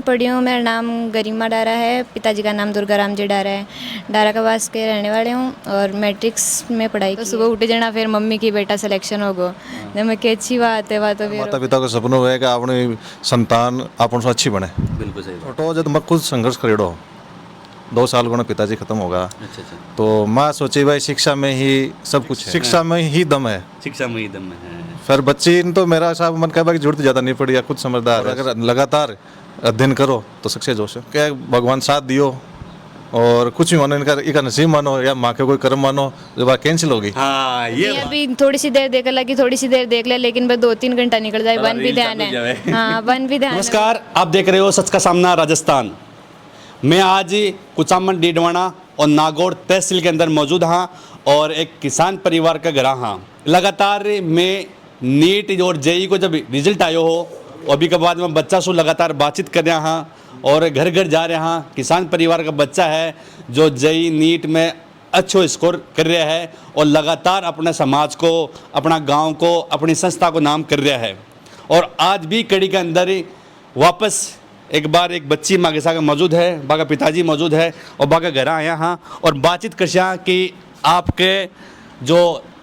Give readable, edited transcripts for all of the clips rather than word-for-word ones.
पढ़ी हूँ। मेरा नाम गरिमा डारा है, पिताजी का नाम दुर्गाराम जी डारा है। डारा का वास के रहने वाले हूँ और मैट्रिक्स में पढ़ाई तो सुबह उठे जाना फिर मम्मी की बेटा सिलेक्शन हो गो जब मैं की अच्छी बात है तो फिर माता पिता का सपनों है कि अपनी संतान अपन से अच्छी बने। बिल्कुल सही बात। छोटो जब मैं खुद संघर्ष करेड़ो 2 साल को पिताजी खत्म होगा अच्छा अच्छा, तो माँ सोची भाई शिक्षा में ही सब कुछ है, शिक्षा में ही दम है। शिक्षा में ही दम है। फिर बच्ची तो मेरा हिसाब मन कहा कि जरूरत ज़्यादा नहीं पड़ी या खुद समझदार है। अगर लगातार अध्ययन करो तो सक्सेस हो सके। क्या भगवान साथ दियो और कुछ भी मानो इनका नसीब मानो या माँ के कोई कर्म मानो जो बात कैंसिल होगी। हाँ ये ये अभी थोड़ी सी देर देख लगी, थोड़ी सी देर देख ले, लेकिन बस 2-3 घंटा निकल जाए। वन भी ध्यान है। हाँ, वन भी ध्यान है। नमस्कार, आप देख रहे हो सच का सामना राजस्थान। मैं आज कुचामन डीडवाना और नागौर तहसील के अंदर मौजूद हाँ और एक किसान परिवार का घर हाँ। लगातार मैं नीट और जेई को जब रिजल्ट आयो हो अभी के बाद में बच्चा से लगातार बातचीत कर रहा हाँ और घर घर जा रहे हाँ। किसान परिवार का बच्चा है जो जेई नीट में अच्छो स्कोर कर रहा है और लगातार अपने समाज को, अपना गांव को, अपनी संस्था को नाम कर रहा है। और आज भी कड़ी के अंदर वापस एक बार एक बच्ची माँ के साथ मौजूद है, बाका पिताजी मौजूद है और बाका घर आया हाँ और बातचीत कर कि आपके जो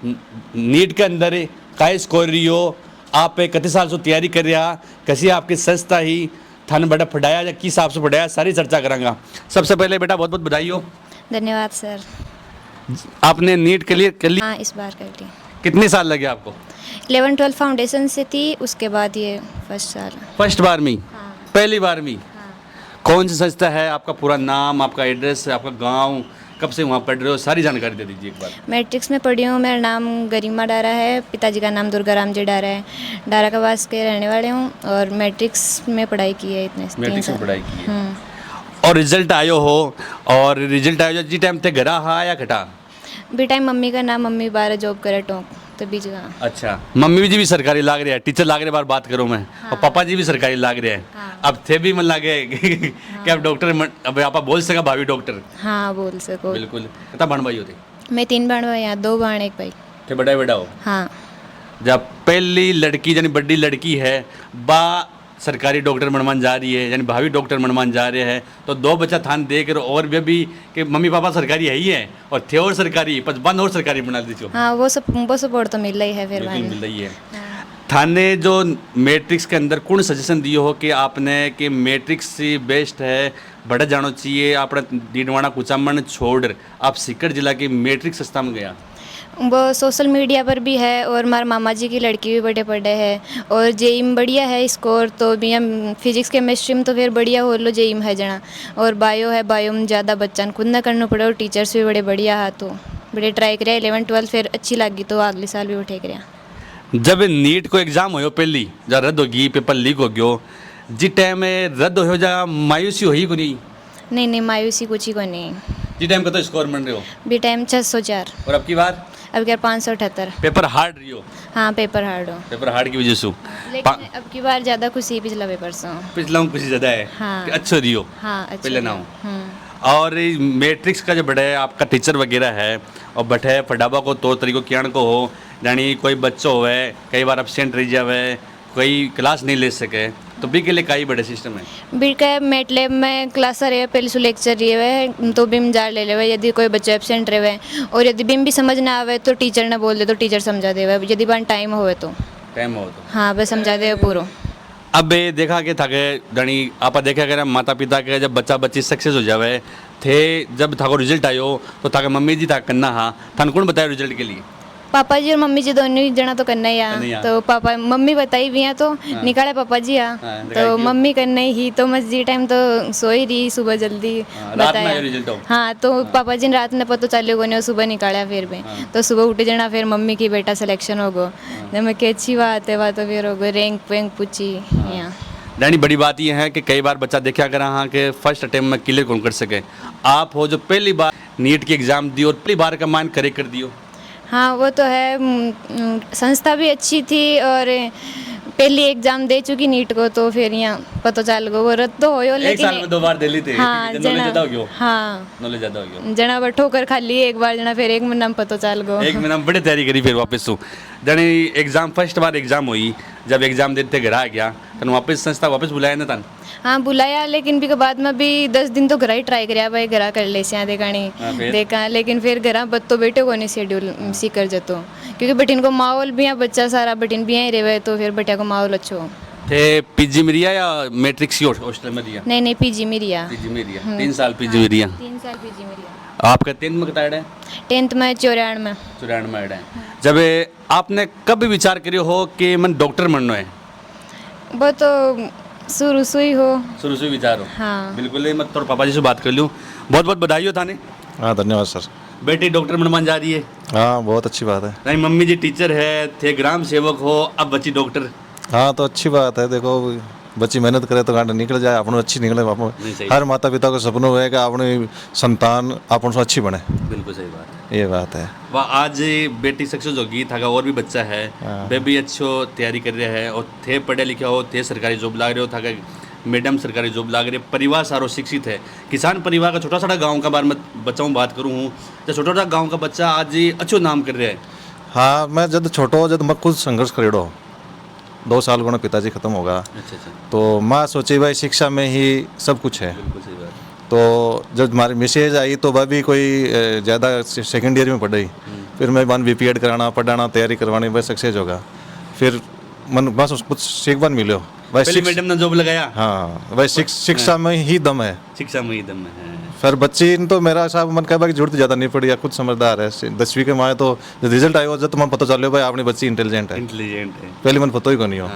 नीट के अंदर काय स्कोर रही हो, आप कितने साल से तैयारी कर रहा, कैसी आपकी संस्था ही थाने बड़ा पढ़ाया या किस हिसाब से पढ़ाया, सारी चर्चा करांगा। सबसे पहले बेटा बहुत बहुत बधाई हो। धन्यवाद सर। आपने नीट के लिए कर ली? हाँ, इस बार कर ली। कितने साल लगे आपको? 11-12 फाउंडेशन से थी, उसके बाद ये फर्स्ट साल। फर्स्ट बार में? हाँ। पहली बार में? हाँ। कौन सी संस्था है, आपका पूरा नाम, आपका एड्रेस, आपका गांव, कब से वहाँ पढ़ रहे हो, सारी जानकारी दे दीजिए एक बार। मैट्रिक्स में पढ़ी हूँ। मेरा नाम गरिमा डारा है, पिताजी का नाम दुर्गाराम जी डारा है। डारा का वास के रहने वाले हूँ और मैट्रिक्स में पढ़ाई की है। इतने 3 मैट्रिक्स में साल। पढ़ाई की है और रिजल्ट आयो हो और रिजल्ट आयो जी टाइम ते घरा हा या घटा? बी टाइम मम्मी का नाम, मम्मी बारह जॉब करे टोंक तो बीच का। अच्छा, मम्मी जी भी सरकारी लाग रही है, टीचर लाग रहे बार बात करूँ मैं। हाँ। और पापा जी भी सरकारी लाग रहे हैं। हाँ। अब थे भी मन लागे कि अब डॉक्टर अब आप बोल सका भाभी डॉक्टर। हाँ, बोल सको। बिल्कुल। कितना बहन भाई होते? मैं 3 बहन भाई यहाँ, 2 बहन 1 भाई। थे बड़ा बड़ा हो? हाँ। जब पहली लड़की यानी बड़ी लड़की है बा सरकारी डॉक्टर मनमान जा रही है यानी भाभी डॉक्टर मनमान जा रहे हैं तो 2 बच्चा थान देख रहे और भी कि मम्मी पापा सरकारी है ही है और थे और सरकारी पर बंद और सरकारी बना दीजिए। हाँ, वो सपोर्ट तो मिल रही है फिर बिल्कुल बाद मिल में। रही है। हाँ। थाने जो मैट्रिक्स के अंदर कौन सजेशन दिए हो कि आपने कि मैट्रिक्स ही बेस्ट है, बड़ा जानो चाहिए, आपने डीडवाना कुचामन छोड़ आप सीकर जिला की मैट्रिक संस्था में गया? वो सोशल मीडिया पर भी है और हमारे मामा जी की लड़की भी बड़े पढ़े है और जेई में बढ़िया है स्कोर तो भी हम फिजिक्स केमिस्ट्री में तो फिर बढ़िया हो लो जेई में है जना और बायो है, बायो में ज़्यादा बच्चा खुद ना करना पड़े और टीचर्स भी बड़े बढ़िया है तो बड़े ट्राई करे। 11-12 फिर अच्छी लगी तो अगले साल भी उठे कर। जब नीट को एग्जाम हो पहली जब रद्द होगी, पेपर लीक हो गयो, जिस टाइम में रद्द हो जा मायूसी हुई को नहीं? नहीं, मायूसी कुछ ही को नहीं। जिस टाइम का तो स्कोर बन रहे हो? बी टाइम 604 और अब की बार? अब क्या 578। पेपर हार्ड रही हो? हाँ, पेपर हार्ड हो पेपर हार्ड की वजह से लेकिन अब की बार ज़्यादा खुशी पिछला पेपर से। पिछला कुछ ज़्यादा है? हाँ। कि अच्छा रही हो? हाँ, अच्छा पहले ना हो। हम्म। और मैट्रिक्स का जो बड़ा है आपका टीचर वगैरह है और बैठे फटाबा को तौर तरीको क्या को हो यानी कोई बच्चों होवे कई बार एब्सेंट रह जावे, कोई क्लास नहीं ले सके तो भी के लिए कई बड़े सिस्टम है? बी का मेट लैब में क्लास रहे पहले सु लेक्चर रही है तो बिम जा ले लेवे यदि कोई बच्चा एब्सेंट रहे और यदि बिम भी समझ ना आवे तो टीचर ने बोल दे तो टीचर समझा देवे यदि बार टाइम होवे तो। टाइम हो तो हाँ, बस समझा देवे पूरा। अब ये देखा कि थाके गणी आप देखा करें माता पिता के जब बच्चा बच्ची सक्सेस हो जावे थे जब थाको रिजल्ट आयो तो थाके मम्मी जी था करना हाँ थान कौन बताया रिजल्ट के लिए? पापा जी और मम्मी जी दोनों ही जना तो करना ही करना ही है आ। तो पापा मम्मी बताई भी हैं तो निकाले पापा जी हाँ, दिखाई तो क्यों? मम्मी करना ही तो मस्जिद टाइम तो सोई रही सुबह जल्दी रात में बताया। आयो रिजल्ट हो? हाँ, तो पापा जी ने रात में पता चले को नहीं सुबह निकाला फिर भी तो सुबह उठे जाना फिर मम्मी की बेटा सिलेक्शन हो गो जब मैं की अच्छी बात है तो फिर हो गई रैंक वैंक पूछी यहाँ। यानी बड़ी बात यह है कि कई बार बच्चा देखा कर रहा कि फर्स्ट अटेम्प्ट में क्लियर कौन कर सके। आप हो जो पहली बार नीट की एग्ज़ाम दी और पहली बार का मान करे कर दियो। हाँ, वो तो है। संस्था भी अच्छी थी और पहली एग्जाम दे चुकी नीट को तो फिर यहाँ पता चल गो वो रद्द हो यो, एक लेकिन साल में 2 बार दिल्ली थे हाँ नॉलेज ज्यादा हो गयो हाँ नॉलेज ज्यादा हो गयो जना पर ठोकर खाली एक बार जना फिर एक महीना में पता चल गो। एक महीना में बड़ी तैयारी करी फिर वापस तू जाने एग्जाम फर्स्ट बार एग्जाम हुई जब एग्जाम देते घर आ गया तन वापस संस्था वापस बुलाया ना तन हाँ बुलाया, लेकिन भी के बाद में भी 10 दिन तो घर ही ट्राई कराया भाई, घर कर ले सिया देखानी हाँ, फिर? देखा, लेकिन फिर घर बत्तो बेटे को नहीं शेड्यूल सीकर जतो, क्योंकि बटिन को माहौल भी यहाँ बच्चा सारा बटिन भी यहीं रहे तो फिर बटिया को माहौल अच्छो। थे पीजी में रिया या मैट्रिक्स की हॉस्टल में रिया नहीं पीजी में रिया। पीजी में रिया 3 साल पीजी में रिया 3 साल पीजी में रिया। आपका 10th में कितना है 10th में 94 में। 94 में है जब आपने कब विचार करियो हो कि मन डॉक्टर बनना है वो तो शुरू से ही हो। शुरू से विचार हो हाँ बिल्कुल मैं तो पापा जी से बात कर लूँ बहुत बहुत बधाई हो थाने हाँ धन्यवाद सर। बेटी डॉक्टर बनवान जा रही है हाँ बहुत अच्छी बात है। नहीं मम्मी जी टीचर है थे ग्राम सेवक हो अब बच्ची डॉक्टर हाँ तो अच्छी बात है। देखो बच्ची मेहनत करे तो गांठ निकल जाए, अपन अच्छी निकले। नहीं, सही। हर माता पिता को सपनों है कि अपनी संतान अपन से अच्छी बने, बिल्कुल सही बात है ये बात है। वह आज बेटी सक्सेस होगी था और भी बच्चा है वे भी अच्छो तैयारी कर रहे हैं और थे पढ़े लिखे हो थे सरकारी जॉब लाग रहे हो था मैडम सरकारी जॉब लाग रहे परिवार सारो शिक्षित है किसान परिवार का छोटा सा गांव का बारे में बच्चाओं बात करूँ हूँ तो छोटा सा गांव का बच्चा आज अच्छो नाम कर रहे हैं। हाँ मैं जब छोटो जब मैं खुद संघर्ष करेड़ो 2 साल को पिताजी खत्म होगा अच्छा तो माँ सोची भाई शिक्षा में ही सब कुछ है। बिल्कुल सही बात तो जब हमारी मैसेज आई तो वह भी कोई ज़्यादा सेकेंड ईयर में पढ़ रही, फिर मैं वन बीपीएड कराना पढ़ाना तैयारी करवानी बस सक्सेस होगा। फिर मन बस कुछ सीख बन मिलो भाई पहले मैडम ने जॉब लगाया हाँ भाई शिक्षा में ही दम है। शिक्षा में ही दम है फिर बच्ची तो मेरा साहब मन कहा कि जरूरत ज़्यादा नहीं पड़ी या खुद समझदार है। 10वीं के माए तो जब रिजल्ट आएगा जब तुम्हें पता चलो भाई अपनी बच्ची इंटेलिजेंट है। इंटेलिजेंट है पहले मन पता ही को नहीं हो।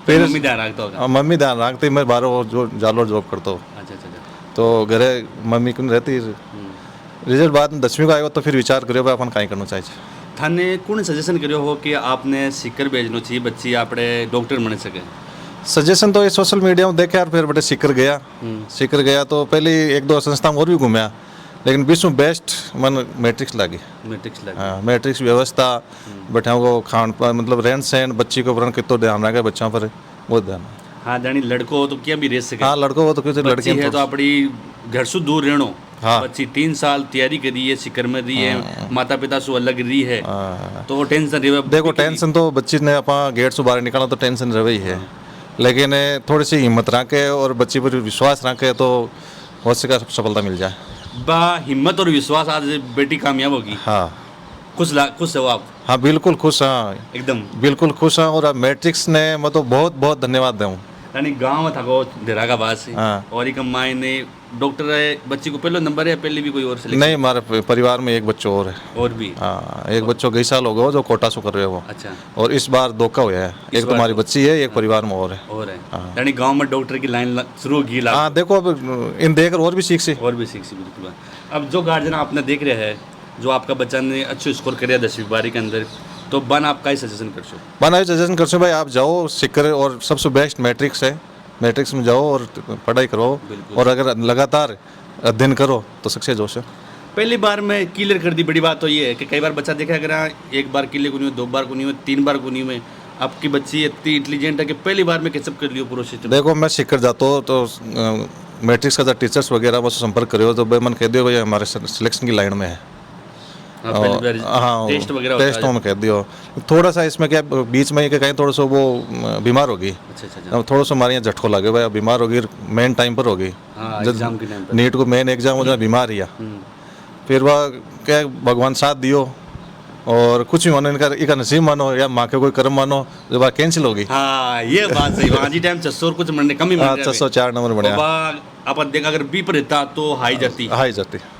फिर मम्मी ध्यान रखता होगा मम्मी ध्यान रखती मैं 12 जो जालोर जॉब करता हूँ अच्छा अच्छा अच्छा तो घरे मम्मी क्यों रहती। रिजल्ट बाद में 10वीं का आएगा तो फिर विचार करियो भाई अपन कहीं करना चाहिए। थाने कौन सजेशन करियो हो कि आपने सीकर भेजना चाहिए बच्ची आपने डॉक्टर बन सके। सजेशन तो ये सोशल मीडिया में देखे यार फिर बटे सीकर गया तो पहले 1-2 संस्था में और भी घूमया लेकिन विश्व बेस्ट मन मैट्रिक्स लगी। मैट्रिक्स लगा हाँ मैट्रिक्स व्यवस्था बच्चों को खान पान मतलब रहन सहन बच्ची को पर कितना ध्यान रखा बच्चों पर बहुत ध्यान। हाँ जानी लड़को हो तो क्या भी रह सके हाँ लड़कों को तो कुछ लड़की लड़की है तो अपनी घर से दूर रहनो हाँ। बच्ची 3 साल तैयारी करी है सीकर में रही है माता पिता से अलग रही है तो वो टेंशन रही देखो टेंशन तो बच्ची ने अपना गेट से बाहर निकाला तो टेंशन रही ही है लेकिन थोड़ी सी हिम्मत रखे और बच्ची पर विश्वास रखे तो हो सके सफलता मिल जाए। बा हिम्मत और विश्वास आज बेटी कामयाब होगी। हाँ खुश हो आप। हाँ बिल्कुल खुश हाँ एकदम बिल्कुल खुश हाँ। और अब मैट्रिक्स ने मैं तो बहुत बहुत धन्यवाद दूँ यानी गांव था को डेरा का बात से हाँ। और एक माए ने डॉक्टर है बच्ची को पहले नंबर है पहले भी कोई और सिलेक्शन नहीं हमारे परिवार में एक बच्चों और है। और भी हाँ एक बच्चों गई साल हो गया जो कोटा से कर रहे हो वो अच्छा और इस बार 2 का हुआ है। एक तो हमारी बच्ची है एक परिवार में और है। और है यानी गांव में डॉक्टर की लाइन शुरू होगी हाँ देखो अब इन देख और भी सीख से और भी सीख बिल्कुल। अब जो गार्जियन आपने देख रहे हैं जो आपका बच्चा ने अच्छे स्कोर करे 10वीं बारी के अंदर तो बन आप का ही सजेशन कर सो बना सजेशन कर सो भाई आप जाओ सीकर और सबसे बेस्ट मैट्रिक्स है मैट्रिक्स में जाओ और पढ़ाई करो और अगर लगातार अध्ययन करो तो सक्सेस हो सकते। पहली बार में क्लियर कर दी बड़ी बात तो ये है कि कई बार बच्चा देखा अगर एक बार क्लियर को नहीं हो 2 बार को नहीं हो 3 बार को नहीं हो आपकी बच्ची इतनी इंटेलिजेंट है कि पहली बार में कैचअप कर लियो पूरा सिस्टम। देखो मैं सीकर जाता हूँ तो मैट्रिक्स का जो टीचर्स वगैरह मुझसे संपर्क करो तो भाई मन कह दियो भाई हमारे सिलेक्शन की लाइन में है। हाँ टेस्ट वगैरह टेस्ट में कह दियो थोड़ा सा इसमें क्या बीच में कहीं थोड़ा सा वो बीमार होगी अच्छा थोड़ा सा हमारे यहाँ झटको लगे भाई बीमार होगी मेन टाइम पर होगी एग्जाम के टाइम पर नीट को मेन एग्जाम हो बीमार ही फिर वह क्या भगवान साथ दियो और कुछ भी मानो इनका नसीब मानो या माँ के कोई कर्म मानो जो बात कैंसिल होगी। हाँ ये बात सही वहाँ जी टाइम 600 कुछ मरने कम ही 604 नंबर बढ़िया अपन देखा अगर बी पर रहता तो हाई जाती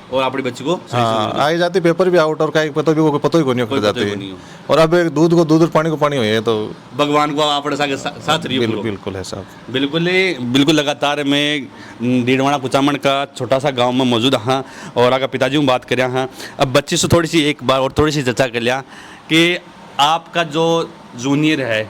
और अपनी बच्ची को हाँ आई जाती पेपर भी आउट और कहीं पता भी को पता ही नहीं कर जाती और अब एक दूध को दूध और पानी को पानी हुई है तो भगवान को अपने साथ रही बिल्कुल है साहब बिल्कुल लगातार मैं डीडवाना कुचामन का छोटा सा गांव में मौजूद हाँ और अगर पिताजी बात करें हाँ अब बच्ची से थोड़ी सी एक बार और थोड़ी सी चर्चा कर लिया कि आपका जो जूनियर है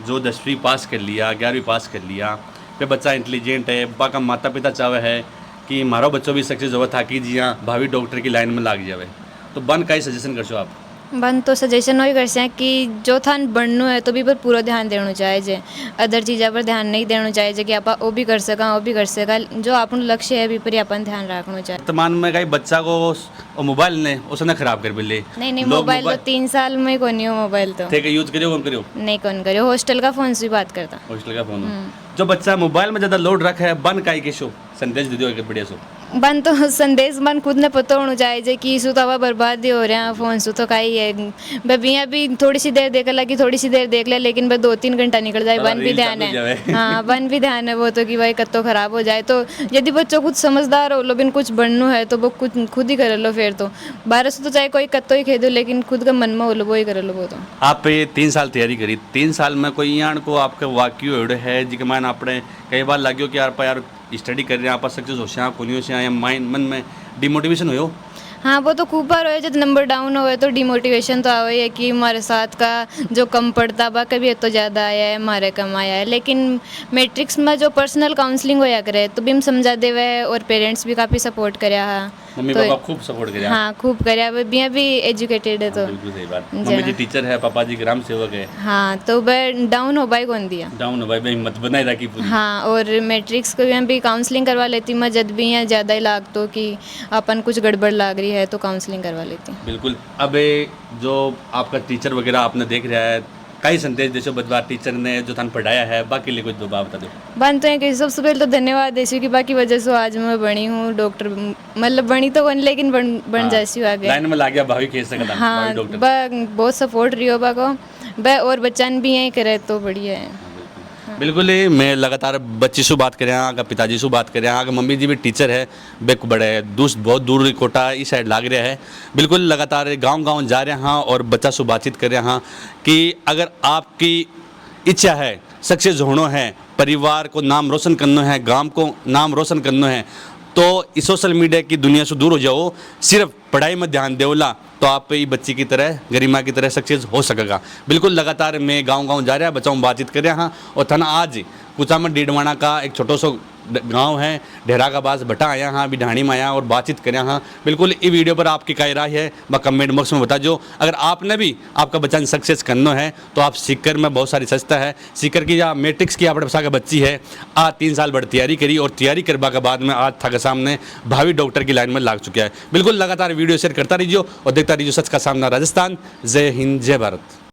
जो 10वीं पास कर लिया 11वीं पास कर लिया फिर बच्चा इंटेलिजेंट है बाका माता पिता चाहे है कि मारो बच्चों भी सक्सेस हुआ था कि जी हाँ भावी डॉक्टर की लाइन में लाग जावे तो बन का ही सजेशन कर सो आप। बन तो सजेशन वही कर हैं कि जो थान बननु है तो भी पर पूरा ध्यान देना चाहिए जे अदर चीज़ा पर ध्यान नहीं देना चाहिए जे कि आप वो भी कर सका वो भी कर सका जो अपन लक्ष्य है भी पर अपन ध्यान रखना चाहिए। वर्तमान में कई बच्चा को वो मोबाइल ने उसने खराब कर बिल्ले नहीं मोबाइल तो 3 साल में कौन नहीं हो मोबाइल तो ठीक है यूज करियो कम करियो नहीं कौन करो हॉस्टल का फ़ोन से भी बात करता। हॉस्टल का फोन जो बच्चा मोबाइल में ज़्यादा लोड रखा है बन काई के शो संदेश दे दियो एक बढ़िया सो बन तो संदेश बन खुद ने पता होना चाहिए जे कि सु तवा बर्बाद ही हो रहा है फ़ोन सु तो का ही है बबिया भी थोड़ी सी देर देख लगी थोड़ी सी देर देख ले लेकिन बस 2-3 घंटा निकल जाए बन भी ध्यान है। हाँ बन भी ध्यान है वो तो कि भाई कत्तो खराब हो जाए तो यदि बच्चों कुछ समझदार हो लो बिन कुछ बननु है तो वो कुछ खुद ही कर लो फिर तो 12 तो चाहे कोई कत्तो ही खेदो लेकिन खुद का मन में हो लो वो ही कर लो वो तो। आप ये 3 साल तैयारी करी 3 साल में कोई यान को आपके वाक्य एड़े है जिके मान आपने कई बार लाग्यो कि यार स्टडी कर रहे हैं आप सक्सेस हो से कोनियो से या माइंड मन में डिमोटिवेशन हो। हाँ वो तो खूब बार हो जब नंबर डाउन हो तो डिमोटिवेशन तो आवे है कि हमारे साथ का जो कम पड़ता बा कभी तो ज़्यादा आया है हमारे कम आया है लेकिन मैट्रिक्स में जो पर्सनल काउंसलिंग होया करे तो भी हम समझा देवे और पेरेंट्स भी काफ़ी सपोर्ट करया है। मम्मी पापा खूब सपोर्ट करे। हाँ खूब करया बिया भी एजुकेटेड है तो बिल्कुल सही बात। मम्मी जी टीचर है पापा जी ग्राम सेवक है। हाँ तो वह डाउन हो भाई कौन दिया डाउन हो भाई हिम्मत बनाए रखी पूरी। हाँ और मैट्रिक्स को भी हम भी काउंसलिंग करवा लेती मैं जब भी यहाँ ज़्यादा ही लाग तो कि अपन कुछ गड़बड़ लाग रही है तो काउंसलिंग करवा लेती। बिल्कुल। अब ये जो आपका टीचर वगैरह आपने देख रहा है कई संदेश जैसे बदवा टीचर ने जो थान पढ़ाया है बाकी लिए कुछ दो बात बता दो। बनते हैं कि सबसे पहले तो धन्यवाद देसी की बाकी वजह से आज मैं बनी हूँ डॉक्टर मतलब बनी तो बन लेकिन बन जैसी हूँ आगे लाइन में लाग गया भाभी खेल सकता। हाँ बहुत सपोर्ट रही हो बा को और बच्चन भी यहीं करे तो बढ़िया है। बिल्कुल ही मैं लगातार बच्ची से बात करें अगर पिताजी से बात करें अगर मम्मी जी भी टीचर है बेक बड़े बहुत दूर कोटा इस साइड लाग रहा है। बिल्कुल लगातार गांव जा रहे हैं और बच्चा से बातचीत कर रहे हैं कि अगर आपकी इच्छा है सक्सेस होना है परिवार को नाम रोशन करना है गांव को नाम रोशन करना है तो इस सोशल मीडिया की दुनिया से दूर हो जाओ सिर्फ पढ़ाई में ध्यान देवला तो आप ही बच्ची की तरह गरिमा की तरह सक्सेस हो सकेगा। बिल्कुल लगातार मैं गांव जा रहा है बच्चों बातचीत कर रहा हाँ और थाना आज कुचामन डीडवाना का एक छोटो सो गांव है ढेरा का बास बटा आया हाँ अभी ढाणी में आया और बातचीत करें हाँ। बिल्कुल इस वीडियो पर आपकी क्या राय है मैं कमेंट बॉक्स में बता जो। अगर आपने भी आपका बच्चा सक्सेस करना है तो आप सीकर में बहुत सारी संस्था है सीकर की या मैट्रिक्स की आपने बसा का बच्ची है आज 3 साल बड़ी तैयारी करी और तैयारी करवा के बाद में आज था के सामने भावी डॉक्टर की लाइन में लाग चुका है। बिल्कुल लगातार वीडियो शेयर करता रहिए और देखता रहिए सच का सामना राजस्थान। जय हिंद जय भारत।